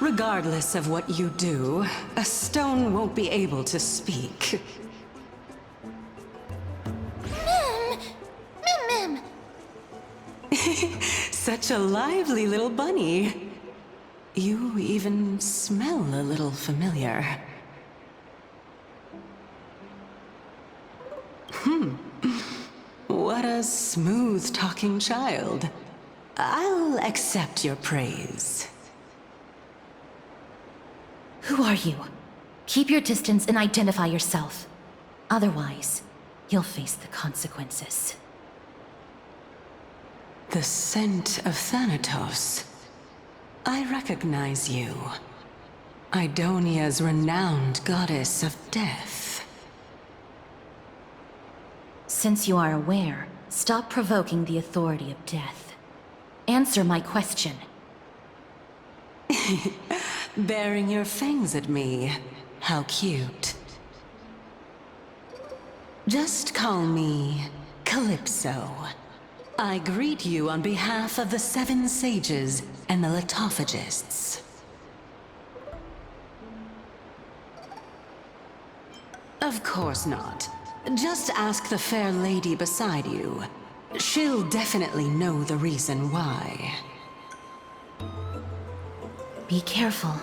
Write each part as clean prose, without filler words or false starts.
Regardless of what you do, a stone won't be able to speak. Mim! Such a lively little bunny. You even smell a little familiar. What a smooth-talking child. I'll accept your praise. Who are you? Keep your distance and identify yourself. Otherwise, you'll face the consequences. The scent of Thanatos. I recognize you. Idonia's renowned goddess of death. Since you are aware, stop provoking the authority of death. Answer my question. Baring your fangs at me. How cute. Just call me Calypso. I greet you on behalf of the Seven Sages and the Litophagists. Of course not. Just ask the fair lady beside you. She'll definitely know the reason why. Be careful.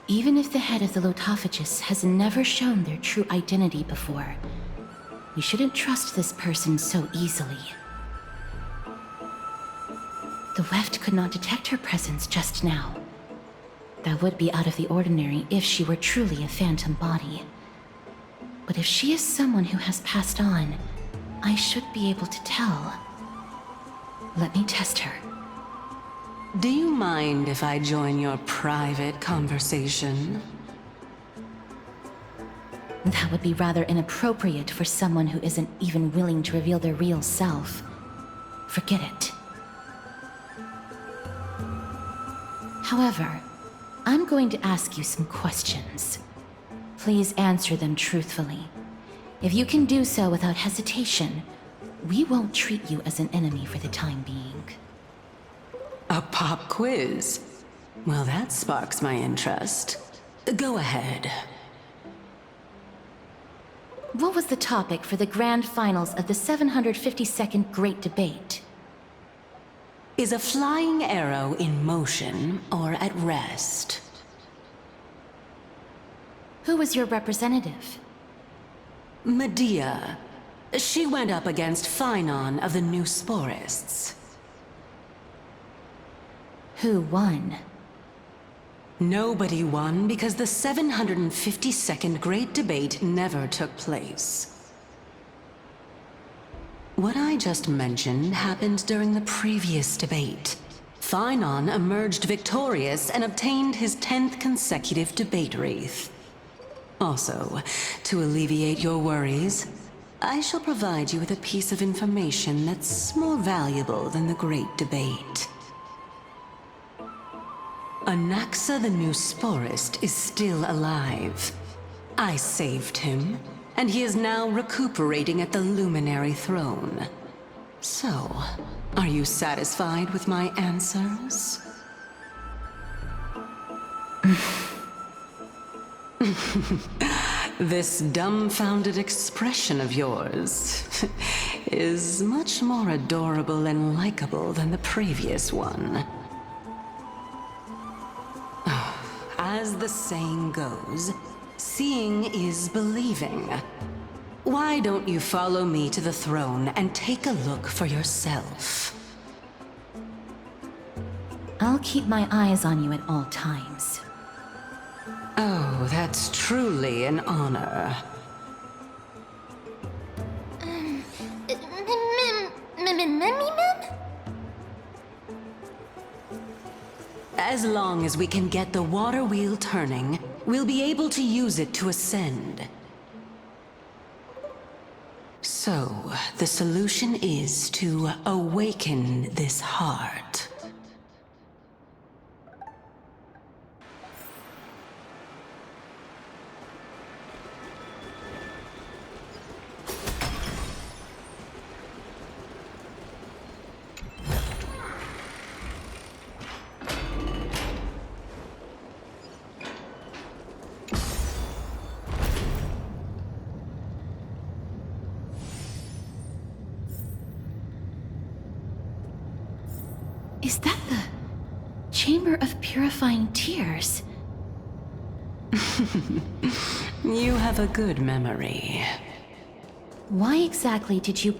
Even if the head of the Litophagists has never shown their true identity before, you shouldn't trust this person so easily. The Weft could not detect her presence just now. That would be out of the ordinary if she were truly a phantom body. But if she is someone who has passed on, I should be able to tell. Let me test her. Do you mind if I join your private conversation? That would be rather inappropriate for someone who isn't even willing to reveal their real self. Forget it. However, I'm going to ask you some questions. Please answer them truthfully. If you can do so without hesitation, we won't treat you as an enemy for the time being. A pop quiz? Well, that sparks my interest. Go ahead. What was the topic for the grand finals of the 752nd Great Debate? Is a flying arrow in motion or at rest? Who was your representative? Medea. She went up against Phynon of the New Sporists. Who won? Nobody won because the 752nd Great Debate never took place. What I just mentioned happened during the previous debate. Phynon emerged victorious and obtained his 10th consecutive debate wreath. Also, to alleviate your worries, I shall provide you with a piece of information that's more valuable than the Great Debate. Anaxa the New Sporist is still alive. I saved him, and he is now recuperating at the Luminary Throne. So, are you satisfied with my answers? This dumbfounded expression of yours is much more adorable and likable than the previous one. As the saying goes, seeing is believing. Why don't you follow me to the throne and take a look for yourself? I'll keep my eyes on you at all times. Oh, that's truly an honor. As long as we can get the water wheel turning, we'll be able to use it to ascend. So, the solution is to awaken this heart. Is that the Chamber of Purifying Tears? You have a good memory. Why exactly did you...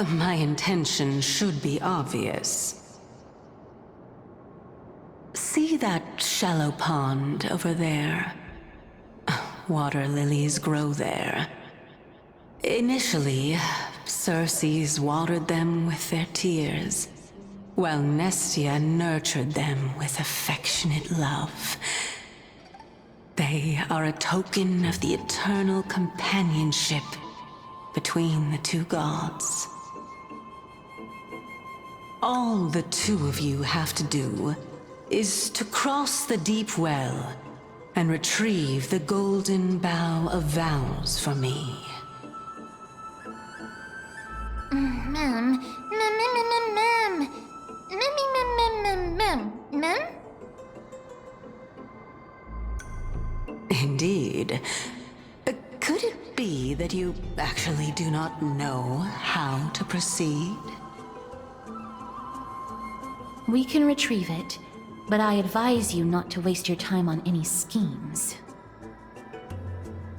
My intention should be obvious. See that shallow pond over there? Water lilies grow there. Initially, Circes watered them with their tears, while Nestia nurtured them with affectionate love. They are a token of the eternal companionship between the two gods. All the two of you have to do is to cross the deep well and retrieve the golden bough of vows for me. Indeed. Could it be that you actually do not know how to proceed? We can retrieve it, but I advise you not to waste your time on any schemes.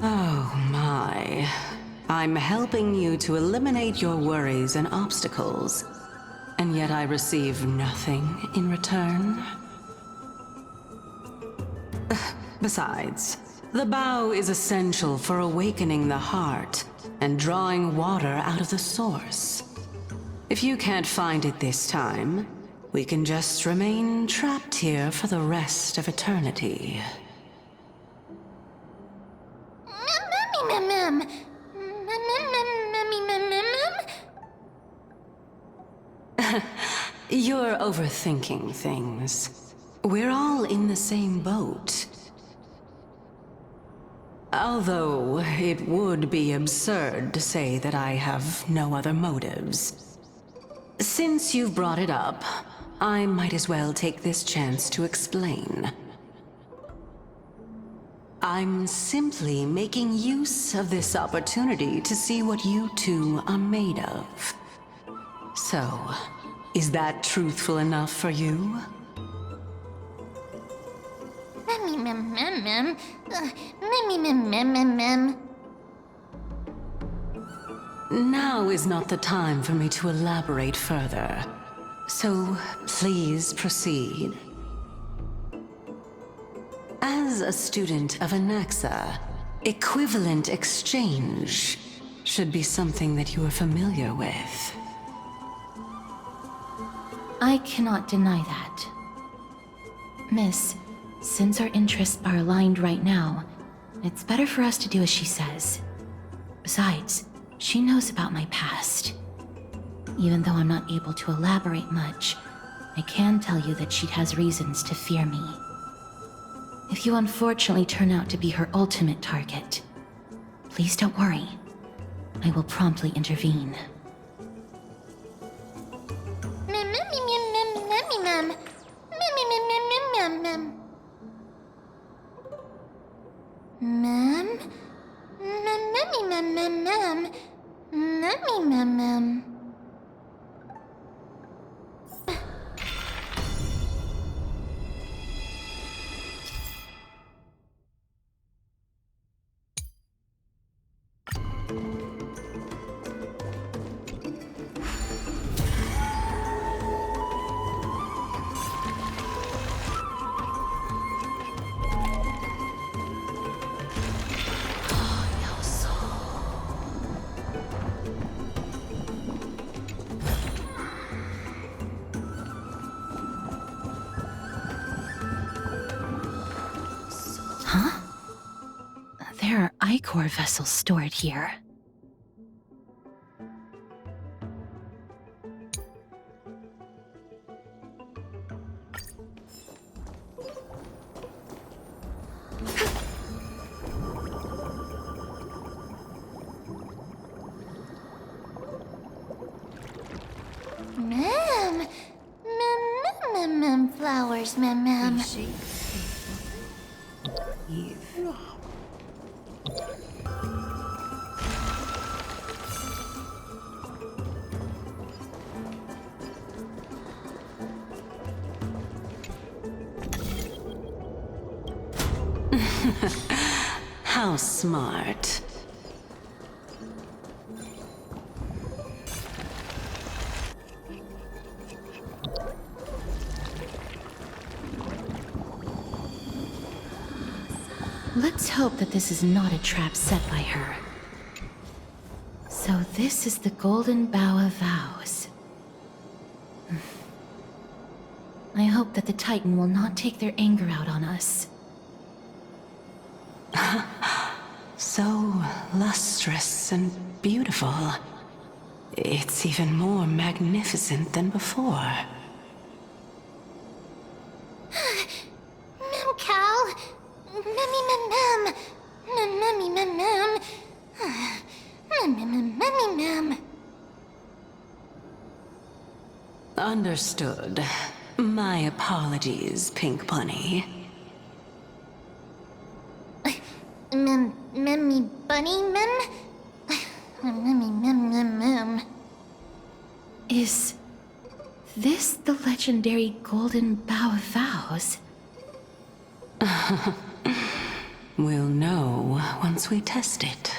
Oh my. I'm helping you to eliminate your worries and obstacles, and yet I receive nothing in return. Besides, the bow is essential for awakening the heart and drawing water out of the source. If you can't find it this time, we can just remain trapped here for the rest of eternity. You're overthinking things. We're all in the same boat. Although it would be absurd to say that I have no other motives. Since you've brought it up, I might as well take this chance to explain. I'm simply making use of this opportunity to see what you two are made of. So, is that truthful enough for you? Now is not the time for me to elaborate further. So, please proceed. As a student of Anaxa, equivalent exchange should be something that you are familiar with. I cannot deny that. Miss, since our interests are aligned right now, it's better for us to do as she says. Besides, she knows about my past. Even though I'm not able to elaborate much, I can tell you that she has reasons to fear me. If you unfortunately turn out to be her ultimate target, please don't worry. I will promptly intervene. There are ichor vessels stored here. Flowers, ma'am. How smart. Let's hope that this is not a trap set by her. So this is the Golden Bough of Vows. I hope that the Titan will not take their anger out on us. So lustrous and beautiful. It's even more magnificent than before. Mem Cal. Memmy mem mem. Memmy mem mem. Memmy mem. Understood. My apologies, Pink Bunny. Memmy bunny mem. Memmy mem mem mem. Is this the legendary Golden Bough of Vows? We'll know once we test it.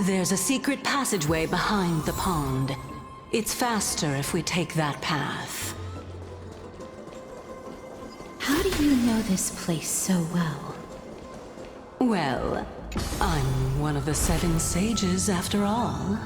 There's a secret passageway behind the pond. It's faster if we take that path. How do you know this place so well? Well, I'm one of the 7 sages after all.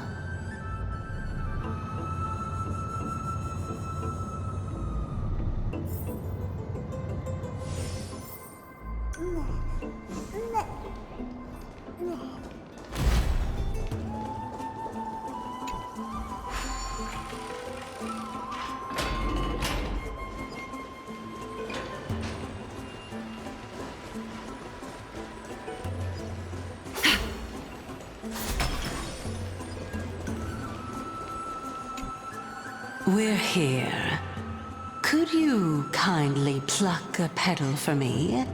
We're here. Could you kindly pluck a petal for me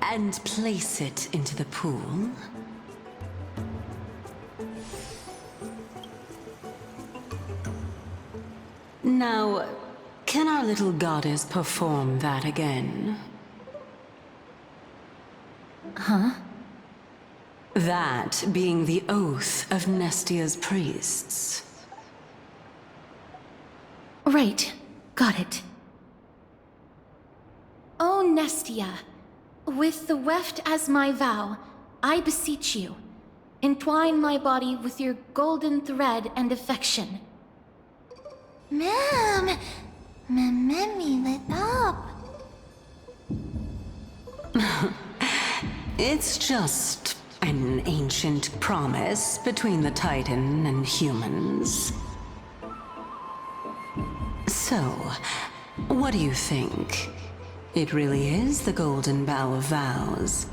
and place it into the pool? Now, can our little goddess perform that again? Huh? That being the oath of Nestia's priests. Right. Got it. O Nestia, with the weft as my vow, I beseech you, entwine my body with your golden thread and affection. Mem. Memmy lit up. It's just an ancient promise between the Titan and humans. So, what do you think? It really is the Golden Bough of Vows.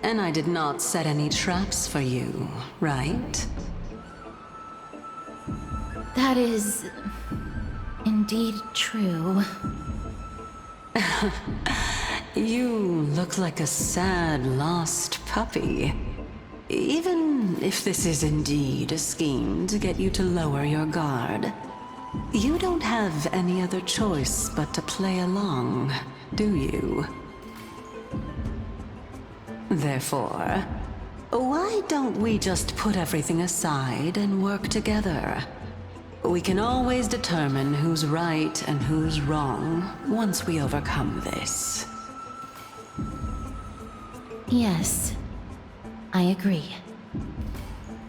And I did not set any traps for you, right? That is indeed true. You look like a sad, lost puppy. Even if this is indeed a scheme to get you to lower your guard, you don't have any other choice but to play along, do you? Therefore, why don't we just put everything aside and work together? We can always determine who's right and who's wrong once we overcome this. Yes, I agree.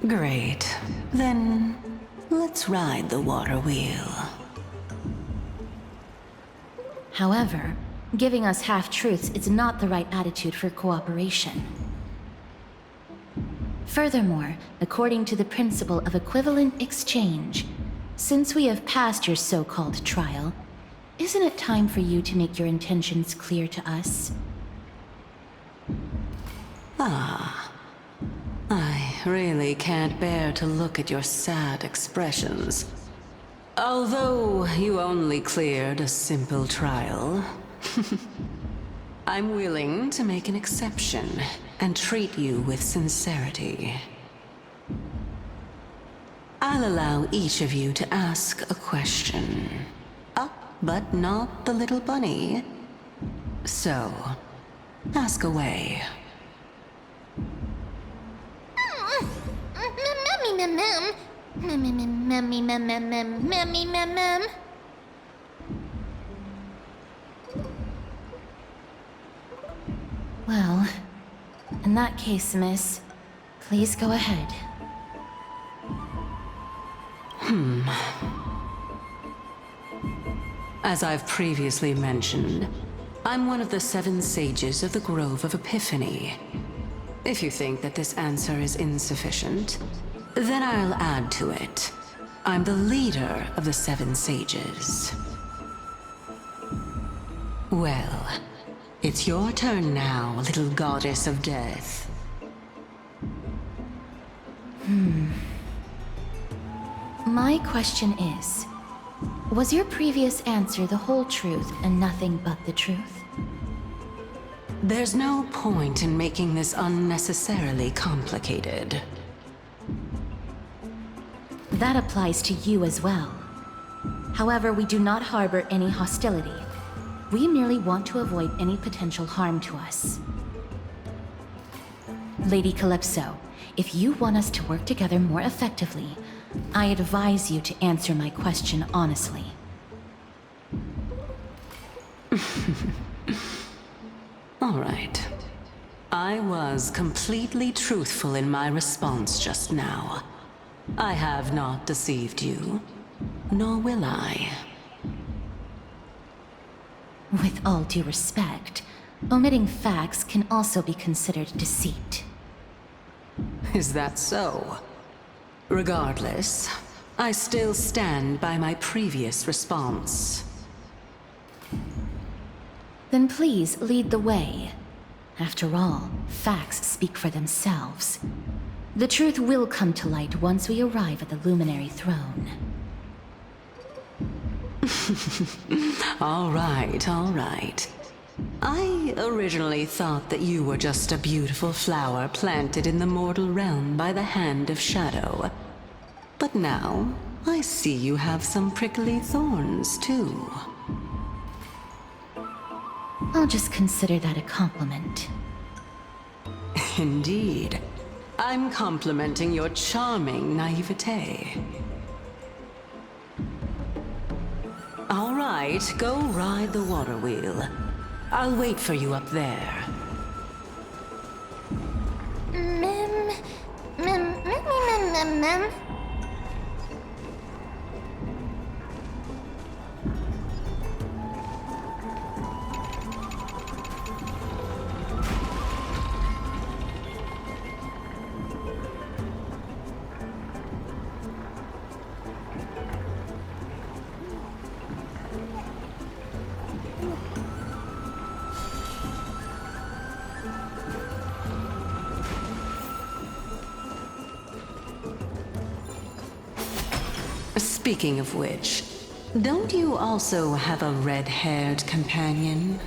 Great. Then, let's ride the water wheel. However, giving us half-truths is not the right attitude for cooperation. Furthermore, according to the principle of equivalent exchange, since we have passed your so-called trial, isn't it time for you to make your intentions clear to us? Ah. I really can't bear to look at your sad expressions. Although you only cleared a simple trial, I'm willing to make an exception and treat you with sincerity. I'll allow each of you to ask a question. Up, but not the little bunny. So, ask away. Well, in that case, miss, please go ahead. As I've previously mentioned, I'm one of the 7 sages of the Grove of Epiphany. If you think that this answer is insufficient, then I'll add to it. I'm the leader of the 7 sages. Well, it's your turn now, little goddess of death. My question is, was your previous answer the whole truth and nothing but the truth? There's no point in making this unnecessarily complicated. That applies to you as well. However, we do not harbor any hostility. We merely want to avoid any potential harm to us. Lady Calypso, if you want us to work together more effectively, I advise you to answer my question honestly. All right. I was completely truthful in my response just now. I have not deceived you, nor will I. With all due respect, omitting facts can also be considered deceit. Is that so? Regardless, I still stand by my previous response. Then please lead the way. After all, facts speak for themselves. The truth will come to light once we arrive at the Luminary Throne. All right. I originally thought that you were just a beautiful flower planted in the mortal realm by the hand of Shadow. But now, I see you have some prickly thorns, too. I'll just consider that a compliment. Indeed. I'm complimenting your charming naivete. All right, go ride the water wheel. I'll wait for you up there. Speaking of which, don't you also have a red-haired companion?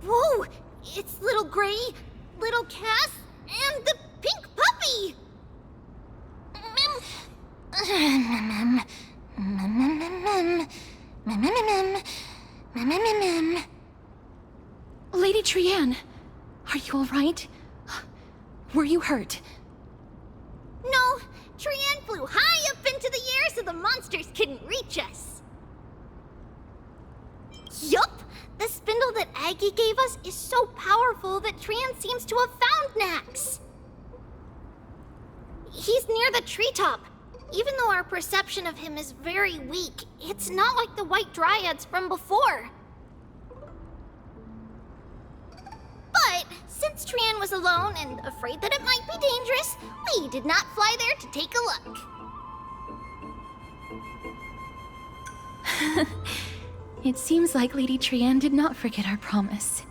Whoa! It's little Gray, little Cass, and the pink puppy! Lady Trianne, are you all right? Were you hurt? No, Trianne flew high up into the air so the monsters couldn't reach us. Yup! The spindle that Aggie gave us is so powerful that Trianne seems to have found Nax. He's near the treetop. Even though our perception of him is very weak, it's not like the White Dryads from before. But since Trianne was alone and afraid that it might be dangerous, we did not fly there to take a look. It seems like Lady Trianne did not forget our promise.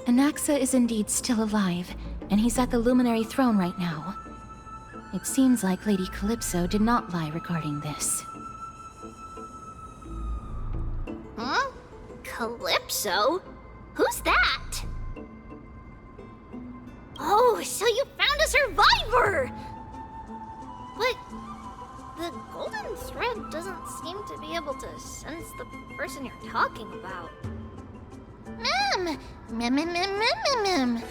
Anaxa is indeed still alive, and he's at the Luminary Throne right now. It seems like Lady Calypso did not lie regarding this. Huh? Calypso? Who's that? Oh, so you found a survivor! But the golden thread doesn't seem to be able to sense the person you're talking about. Mem! Mem, mem, mem, mem, mem, mem.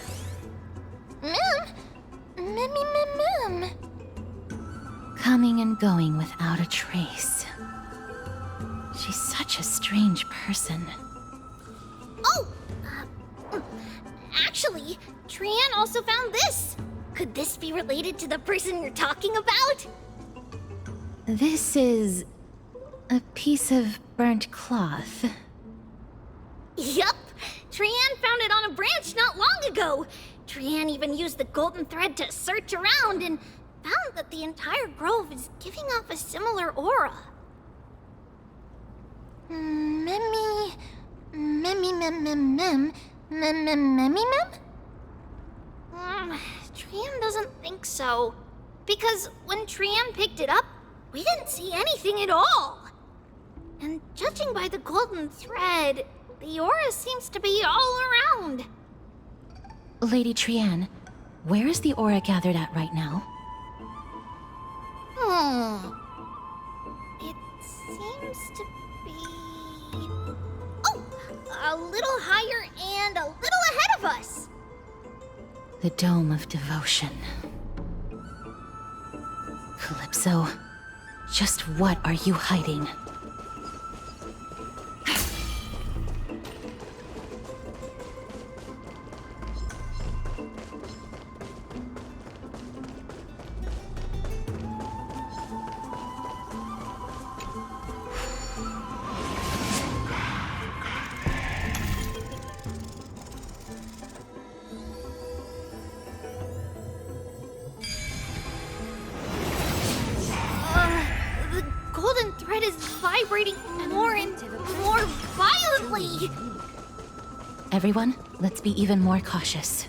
Mem, mem, mem, mem. Coming and going without a trace. She's such a strange person. Oh! Actually, Trianne also found this. Could this be related to the person you're talking about? This is a piece of burnt cloth. Yup! Trianne found it on a branch not long ago. Trianne even used the golden thread to search around and found that the entire grove is giving off a similar aura. Memmy... Memmy mem mem mem... Mem mem memmy mem? Trianne doesn't think so. Because when Trianne picked it up, we didn't see anything at all. And judging by the golden thread, the aura seems to be all around. Lady Trianne, where is the aura gathered at right now? It seems to be... Oh! A little higher and a little ahead of us! The Dome of Devotion. Calypso, just what are you hiding? The golden thread is vibrating more and more violently! Everyone, let's be even more cautious.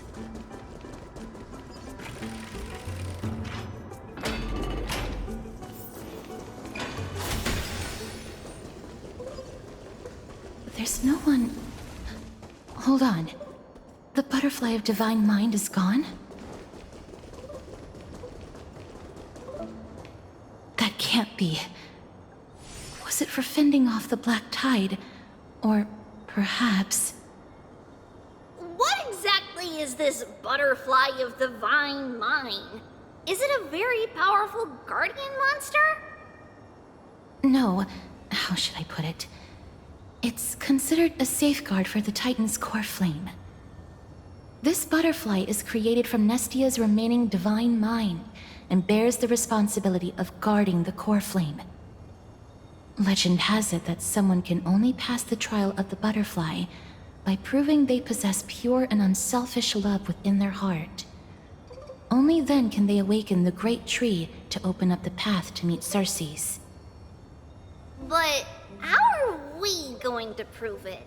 There's no one... Hold on. The butterfly of divine mind is gone? That can't be. Was it for fending off the black tide? Or perhaps... What exactly is this butterfly of divine mind? Is it a very powerful guardian monster? No, how should I put it? It's considered a safeguard for the Titan's core flame. This butterfly is created from Nestia's remaining divine mind and bears the responsibility of guarding the core flame. Legend has it that someone can only pass the trial of the butterfly by proving they possess pure and unselfish love within their heart. Only then can they awaken the great tree to open up the path to meet Circes. But how are we going to prove it?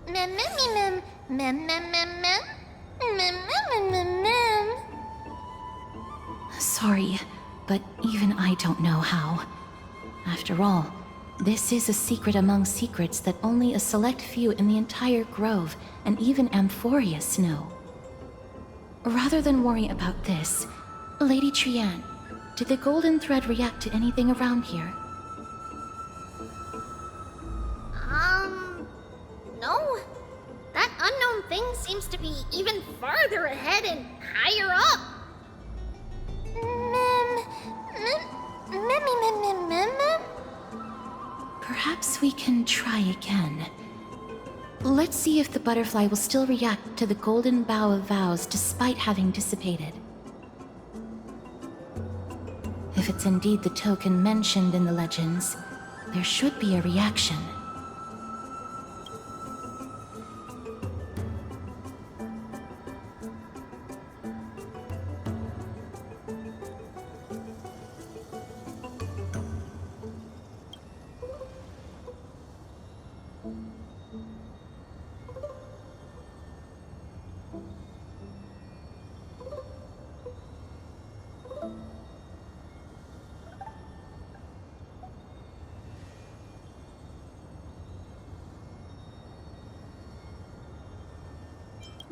Mem mem mem mem mem mem mem mem mem mem mem. Sorry, but even I don't know how. After all, this is a secret among secrets that only a select few in the entire grove and even Amphorius know. Rather than worry about this, Lady Trianne, did the golden thread react to anything around here? No. That unknown thing seems to be even farther ahead and higher up. Mem. Perhaps we can try again. Let's see if the butterfly will still react to the golden bough of vows despite having dissipated. If it's indeed the token mentioned in the legends, there should be a reaction.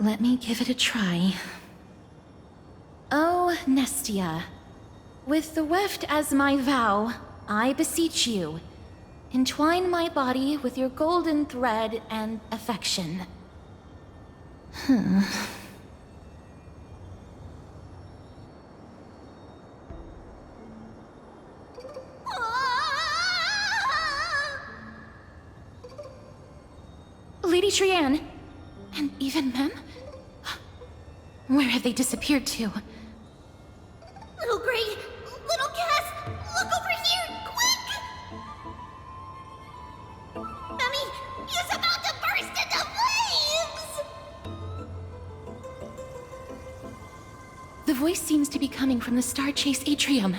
Let me give it a try. Oh, Nestia. With the weft as my vow, I beseech you, entwine my body with your golden thread and affection. Lady Trianne, and even Mem? Where have they disappeared to? Little Gray, little Cass, look over here, quick! Mummy is about to burst into flames! The voice seems to be coming from the Star Chase atrium.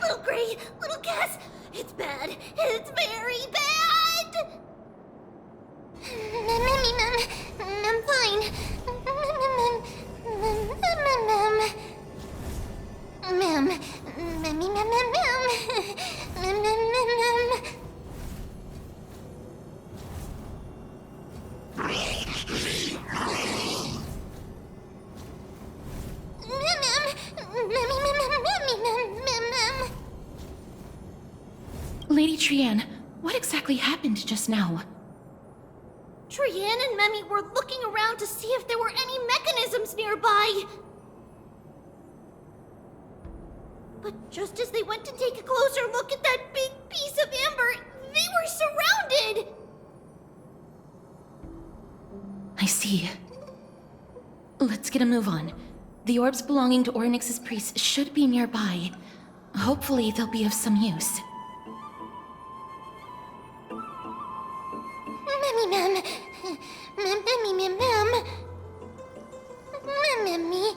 Little Gray, little Cass, it's bad. It's very bad. Mummy, I'm fine. Lady Trianne, what exactly happened just now? Trianne and Memmy were looking around to see if there were any mechanisms nearby. But just as they went to take a closer look at that big piece of amber, they were surrounded! I see. Let's get a move on. The orbs belonging to Ornyx's priests should be nearby. Hopefully they'll be of some use. Memmy.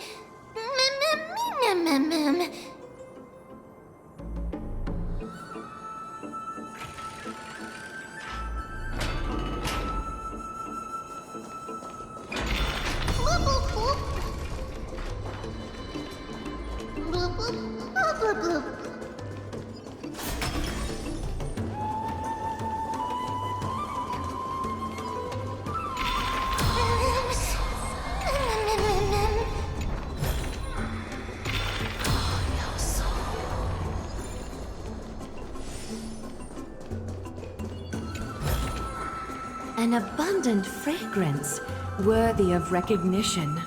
An abundant fragrance, worthy of recognition.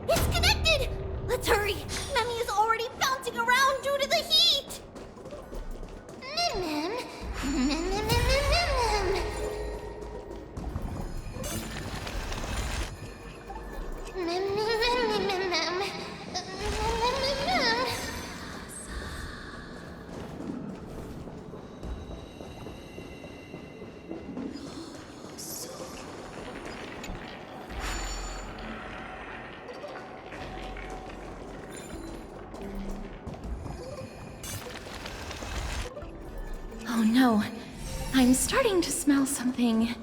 It's connected! Let's hurry! Memmy is already bouncing around due to the heat! Oh no, I'm starting to smell something.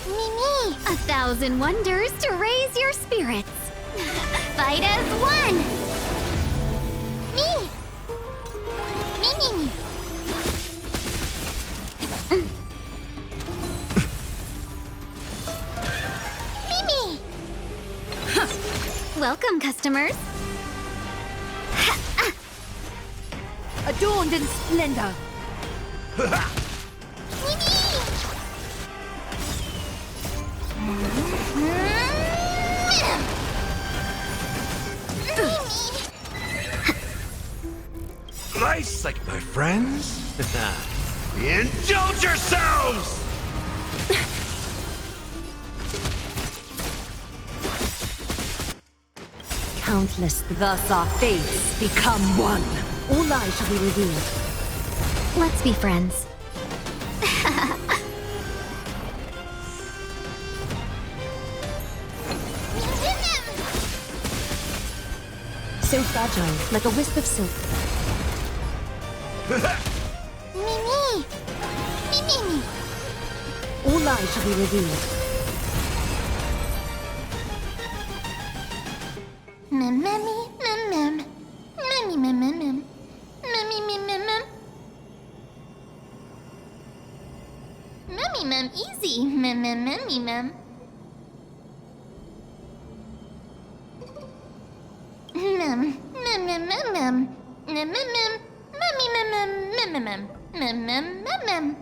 Mimi, 1,000 wonders to raise your spirits. Fight as one. Me. Mimi. Welcome, customers. Adorned in splendor. Nice, like my friends. Indulge yourselves! Countless, thus our fates become one. All lies shall be revealed. Let's be friends. So fragile, like a wisp of silk. Mimi! Mimi! All lies shall be revealed. Mem, memmy, mem, mem. Memmy, mem, mem, mem. Memmy, mem, mem, mem. Memmy, mem, easy. Mem, mem, memmy, mem. Mem, mem, mem, mem, mem. Mem, mem, mem. Memmy, mem, mem, mem, mem, mem. Mem, mem, mem, mem.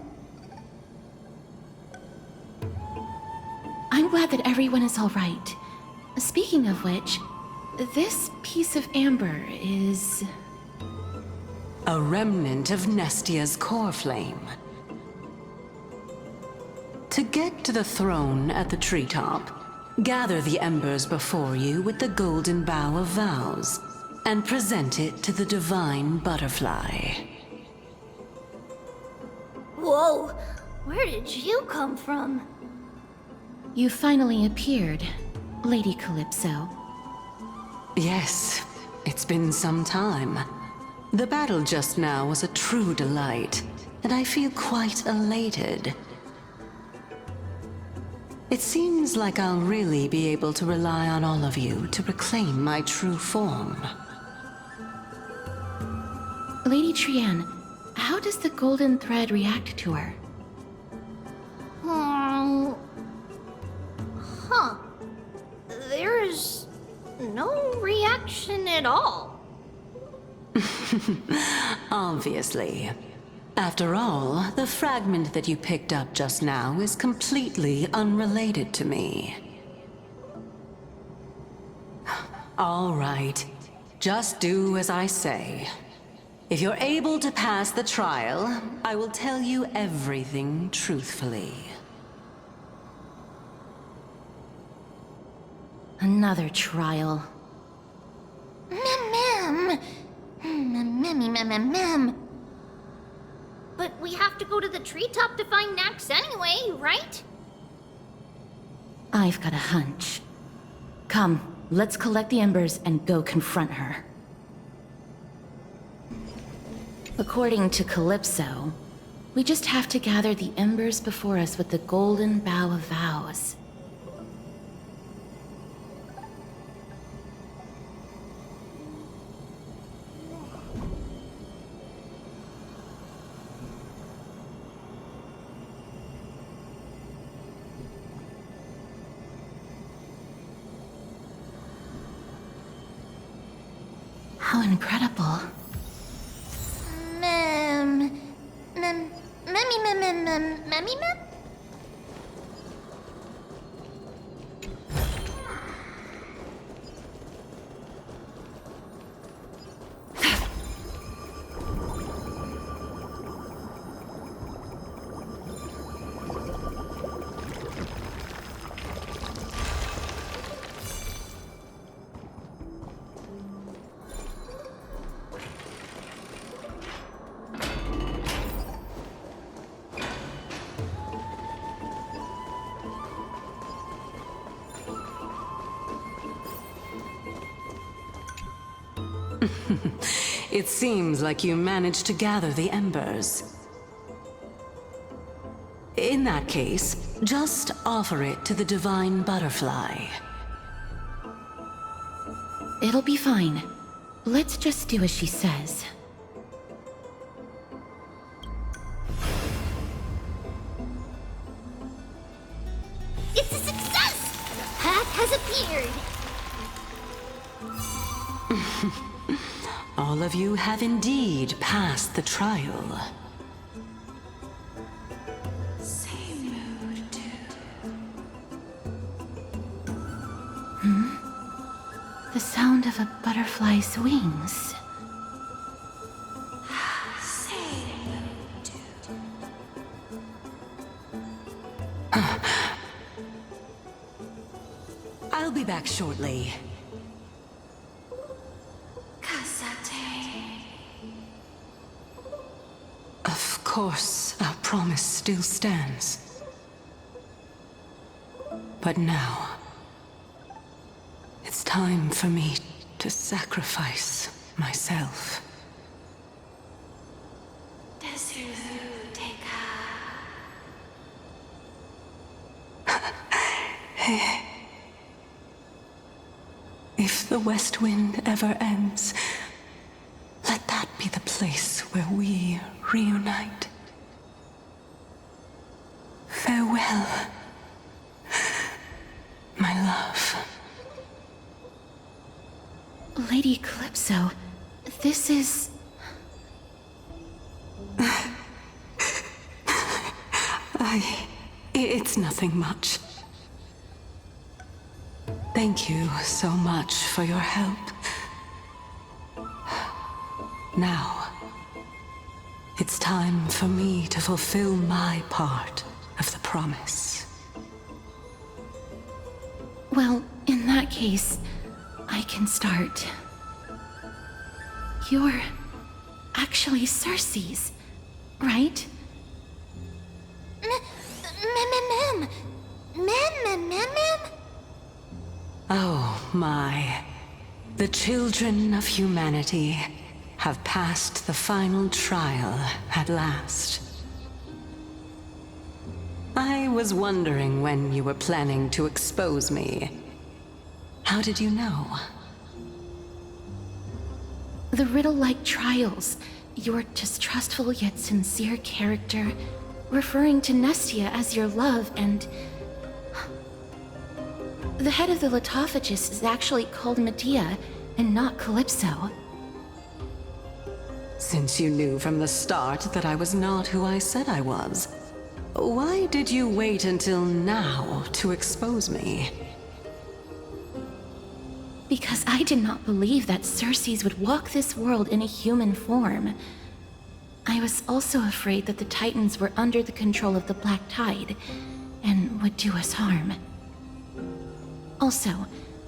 I'm glad that everyone is all right. Speaking of which, this piece of amber is... A remnant of Nestia's core flame. To get to the throne at the treetop, gather the embers before you with the golden bough of vows, and present it to the divine butterfly. Whoa! Where did you come from? You finally appeared, Lady Calypso. Yes, it's been some time. The battle just now was a true delight, and I feel quite elated. It seems like I'll really be able to rely on all of you to reclaim my true form. Lady Trienne, how does the golden thread react to her? Huh. There's no reaction at all. Obviously. After all, the fragment that you picked up just now is completely unrelated to me. All right. Just do as I say. If you're able to pass the trial, I will tell you everything truthfully. Another trial. Mem. Memmy, mem, mem, mem. But we have to go to the treetop to find Nax anyway, right? I've got a hunch. Come, let's collect the embers and go confront her. According to Calypso, we just have to gather the embers before us with the golden bough of vows. How incredible. Memmy, mem? It seems like you managed to gather the embers. In that case, just offer it to the divine butterfly. It'll be fine. Let's just do as she says. It's a success! The path has appeared! All of you have indeed passed the trial. Same mood too. sound of a butterfly's wings. I'll be back shortly. Of course, our promise still stands. But now, it's time for me to sacrifice myself. If the West Wind ever ends, let that be the place where we reunite. Farewell, my love. Lady Calypso, this is... It's nothing much. Thank you so much for your help. Now, it's time for me to fulfill my part of the promise. Well, in that case, I can start. You're actually Circe's, right? Oh my. The children of humanity have passed the final trial at last. I was wondering when you were planning to expose me. How did you know? The riddle-like trials, your distrustful yet sincere character, referring to Nestia as your love, and... The head of the Litophagus is actually called Medea, and not Calypso. Since you knew from the start that I was not who I said I was, why did you wait until now to expose me? Because I did not believe that Circe's would walk this world in a human form. I was also afraid that the Titans were under the control of the Black Tide, and would do us harm. Also,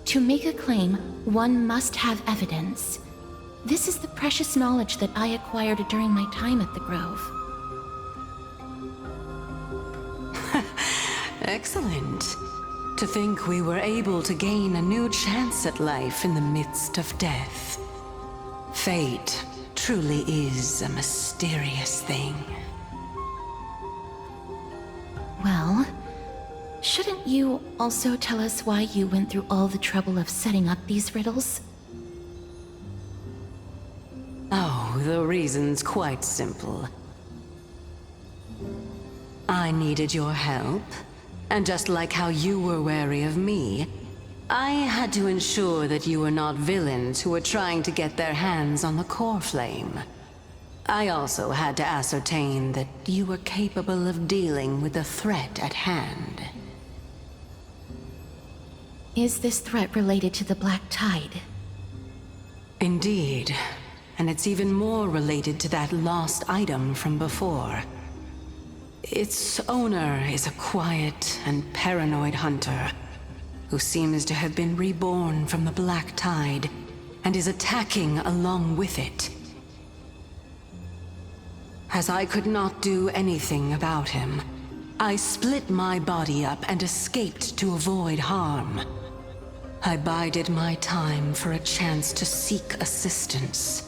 to make a claim, one must have evidence. This is the precious knowledge that I acquired during my time at the Grove. Excellent. To think we were able to gain a new chance at life in the midst of death. Fate truly is a mysterious thing. Well, shouldn't you also tell us why you went through all the trouble of setting up these riddles? Oh, the reason's quite simple. I needed your help, and just like how you were wary of me, I had to ensure that you were not villains who were trying to get their hands on the core flame. I also had to ascertain that you were capable of dealing with the threat at hand. Is this threat related to the Black Tide? Indeed. And it's even more related to that lost item from before. Its owner is a quiet and paranoid hunter who seems to have been reborn from the Black Tide and is attacking along with it. As I could not do anything about him, I split my body up and escaped to avoid harm. I bided my time for a chance to seek assistance.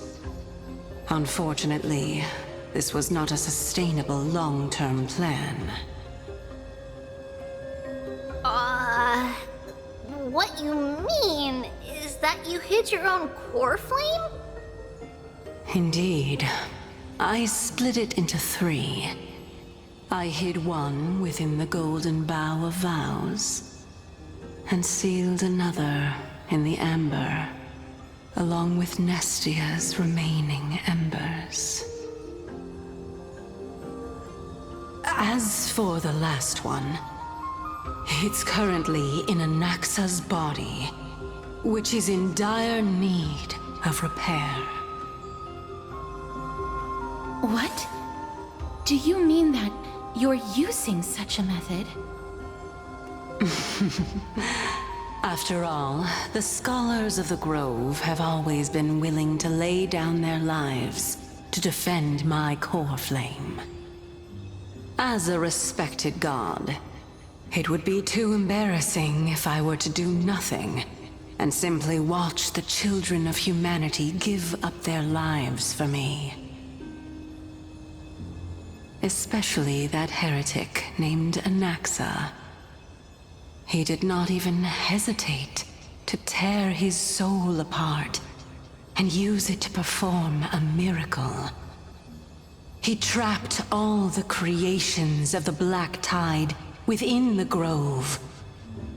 Unfortunately, this was not a sustainable long-term plan. What you mean is that you hid your own core flame? Indeed. I split it into 3. I hid one within the Golden Bough of Vows, and sealed another in the Amber, along with Nestia's remaining embers. As for the last one, it's currently in Anaxa's body, which is in dire need of repair. What? Do you mean that you're using such a method? After all, the scholars of the Grove have always been willing to lay down their lives to defend my core flame. As a respected god, it would be too embarrassing if I were to do nothing and simply watch the children of humanity give up their lives for me. Especially that heretic named Anaxa. He did not even hesitate to tear his soul apart and use it to perform a miracle. He trapped all the creations of the Black Tide within the Grove,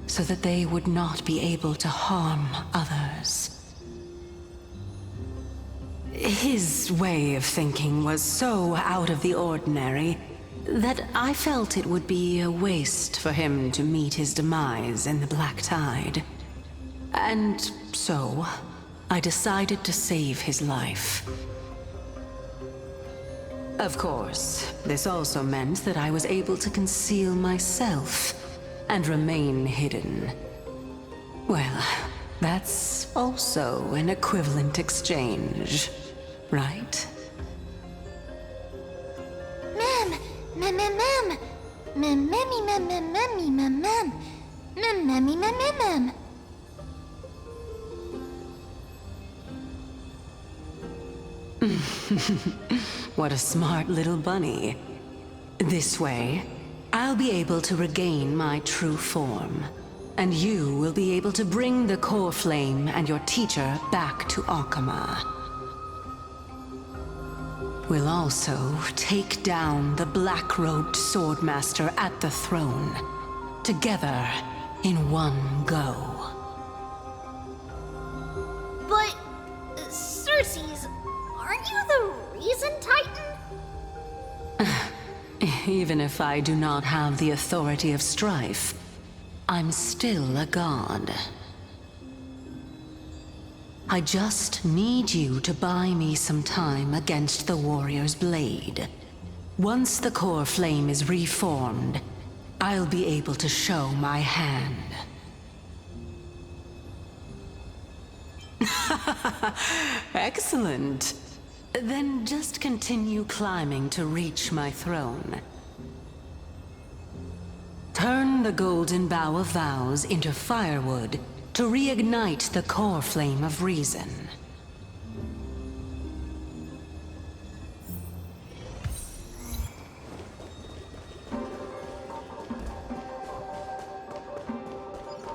so that they would not be able to harm others. His way of thinking was so out of the ordinary that I felt it would be a waste for him to meet his demise in the Black Tide. And so, I decided to save his life. Of course, this also meant that I was able to conceal myself and remain hidden. Well, that's also an equivalent exchange, right? What a smart little bunny. This way, I'll be able to regain my true form, and you will be able to bring the core flame and your teacher back to Akama. We'll also take down the black-robed swordmaster at the throne, together in one go. But, Circes, aren't you the reason Titan? Even if I do not have the authority of strife, I'm still a god. I just need you to buy me some time against the warrior's blade. Once the core flame is reformed, I'll be able to show my hand. Excellent. Then just continue climbing to reach my throne. Turn the golden bough of vows into firewood to reignite the core flame of reason.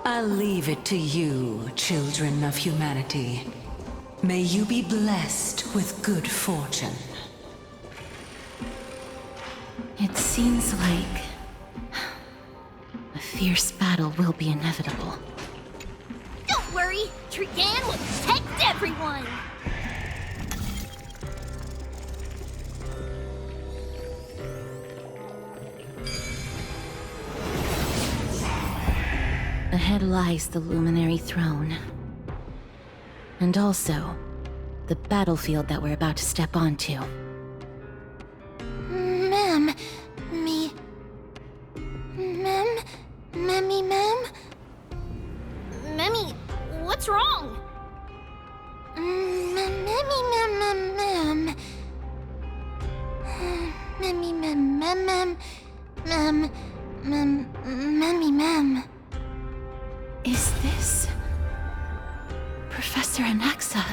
I'll leave it to you, children of humanity. May you be blessed with good fortune. It seems like a fierce battle will be inevitable. Don't worry, Trigan will protect everyone! Ahead lies the Luminary Throne. And also, the battlefield that we're about to step onto. Ma'am, Memmy, what's wrong? Is this Professor Anaxa?